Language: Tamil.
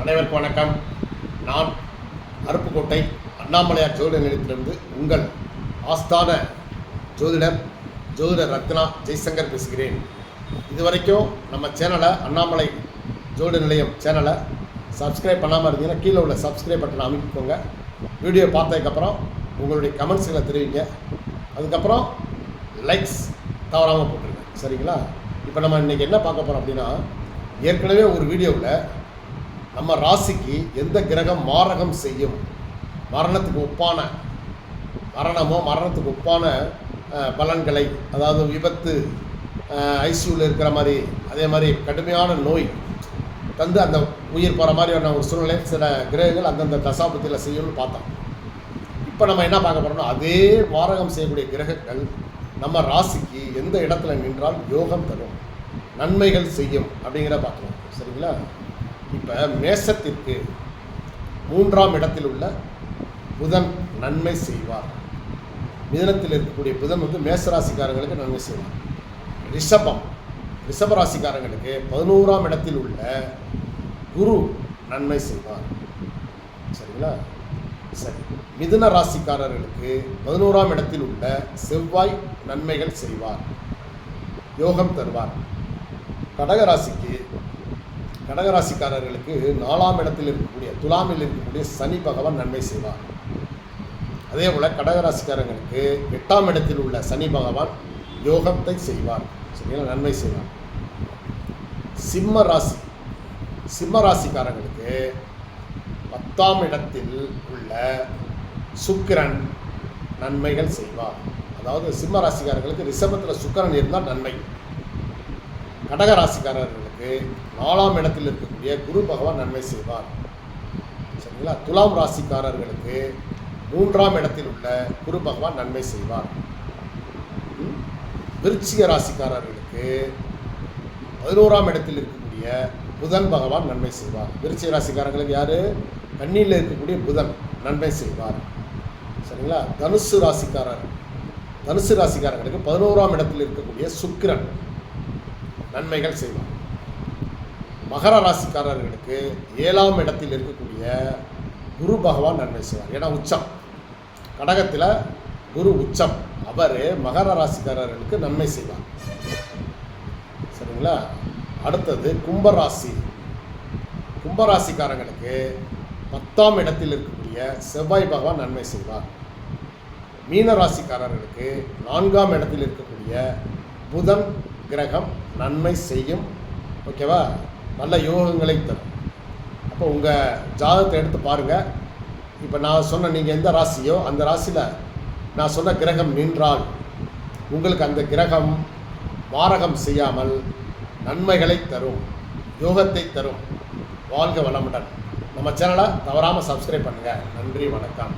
அனைவருக்கும் வணக்கம். நான் அருப்புக்கோட்டை அண்ணாமலையார் ஜோதிட நிலையத்திலிருந்து உங்கள் ஆஸ்தான ஜோதிடர் ரத்னா ஜெய்சங்கர் பேசுகிறேன். இதுவரைக்கும் நம்ம சேனலை அண்ணாமலை ஜோதிட நிலையம் சேனலை சப்ஸ்கிரைப் பண்ணாமல் இருந்தீங்கன்னா கீழே உள்ள சப்ஸ்கிரைப் பட்டனை அமைக்கிக்கோங்க. வீடியோ பார்த்ததுக்கப்புறம் உங்களுடைய கமெண்ட்ஸுகளை தெரிவிங்க. அதுக்கப்புறம் லைக்ஸ் தவறாமல் போட்டுருங்க, சரிங்களா? இப்போ நம்ம இன்றைக்கி என்ன பார்க்க போகிறோம் அப்படின்னா, ஏற்கனவே ஒரு வீடியோவில் நம்ம ராசிக்கு எந்த கிரகம் மாரகம் செய்யும், மரணத்துக்கு ஒப்பான பலன்களை, அதாவது விபத்து, ஐசியூவில் இருக்கிற மாதிரி, அதே மாதிரி கடுமையான நோய் தந்து அந்த உயிர் போகிற மாதிரியான ஒரு சூழ்நிலை சில கிரகங்கள் அந்தந்த தசாபத்தியில் செய்யணும்னு பார்த்தோம். இப்போ நம்ம என்ன பார்க்க போகிறோம்னா, அதே மாரகம் செய்யக்கூடிய கிரகங்கள் நம்ம ராசிக்கு எந்த இடத்துல நின்றால் யோகம் தரும், நன்மைகள் செய்யும் அப்படிங்கிற பார்க்கணும், சரிங்களா? இப்போ மேசத்திற்கு 3ஆம் இடத்தில் உள்ள புதன் நன்மை செய்வார். மிதனத்தில் இருக்கக்கூடிய புதன் மேசராசிக்காரங்களுக்கு நன்மை செய்வார். ரிஷபராசிக்காரங்களுக்கு 11ஆம் இடத்தில் உள்ள குரு நன்மை செய்வார், சரிங்களா? சரி, மிதுன ராசிக்காரர்களுக்கு 11ஆம் இடத்தில் உள்ள செவ்வாய் நன்மைகள் செய்வார், யோகம் தருவார். கடகராசிக்காரர்களுக்கு 4ஆம் இடத்தில் இருக்கக்கூடிய துலாமில் இருக்கக்கூடிய சனி பகவான் நன்மை செய்வார். அதே போல் கடகராசிக்காரர்களுக்கு 8ஆம் இடத்தில் உள்ள சனி பகவான் யோகத்தை செய்வார், சரிங்களா? நன்மை செய்வார். சிம்ம ராசிக்காரங்களுக்கு 10ஆம் இடத்தில் உள்ள சுக்கிரன் நன்மைகள் செய்வார். அதாவது சிம்ம ராசிக்காரர்களுக்கு ரிஷபத்தில் சுக்கிரன் இருந்தால் நன்மை. கடகராசிக்காரர்களுக்கு 4ஆம் இடத்தில் இருக்கக்கூடிய குரு பகவான் நன்மை செய்வார், சரிங்களா? துலாம் ராசிக்காரர்களுக்கு 3ஆம் இடத்தில் உள்ள குரு பகவான் நன்மை செய்வார். விருச்சிக ராசிக்காரர்களுக்கு 11ஆம் இடத்தில் இருக்கக்கூடிய புதன் பகவான் நன்மை செய்வார். விருச்சிக ராசிக்காரர்களுக்கு யார்? கன்னியில் இருக்கக்கூடிய புதன் நன்மை செய்வார், சரிங்களா? தனுசு ராசிக்காரர்களுக்கு 11ஆம் இடத்தில் இருக்கக்கூடிய சுக்கிரன் நன்மைகள் செய்வார். மகர ராசிக்காரர்களுக்கு 7ஆம் இடத்தில் இருக்கக்கூடிய குரு பகவான் நன்மை செய்வார். ஏன்னா உச்சம், கடகத்தில் குரு உச்சம், அவர் மகர ராசிக்காரர்களுக்கு நன்மை செய்வார், சரிங்களா? அடுத்தது கும்பராசிக்காரங்களுக்கு 10ஆம் இடத்தில் இருக்கக்கூடிய செவ்வாய் பகவான் நன்மை செய்வார். மீன ராசிக்காரர்களுக்கு 4ஆம் இடத்தில் இருக்கக்கூடிய புதன் கிரகம் நன்மை செய்யும், ஓகேவா? நல்ல யோகங்களை தரும். அப்போ உங்கள் ஜாதகத்தை எடுத்து பாருங்கள். இப்போ நான் சொன்ன நீங்கள் எந்த ராசியோ அந்த ராசியில் நான் சொன்ன கிரகம் நின்றால் உங்களுக்கு அந்த கிரகம் மாரகம் செய்யாமல் நன்மைகளை தரும், யோகத்தை தரும். வாழ்க வளமுடன். நம்ம சேனலை தவறாமல் சப்ஸ்கிரைப் பண்ணுங்கள். நன்றி, வணக்கம்.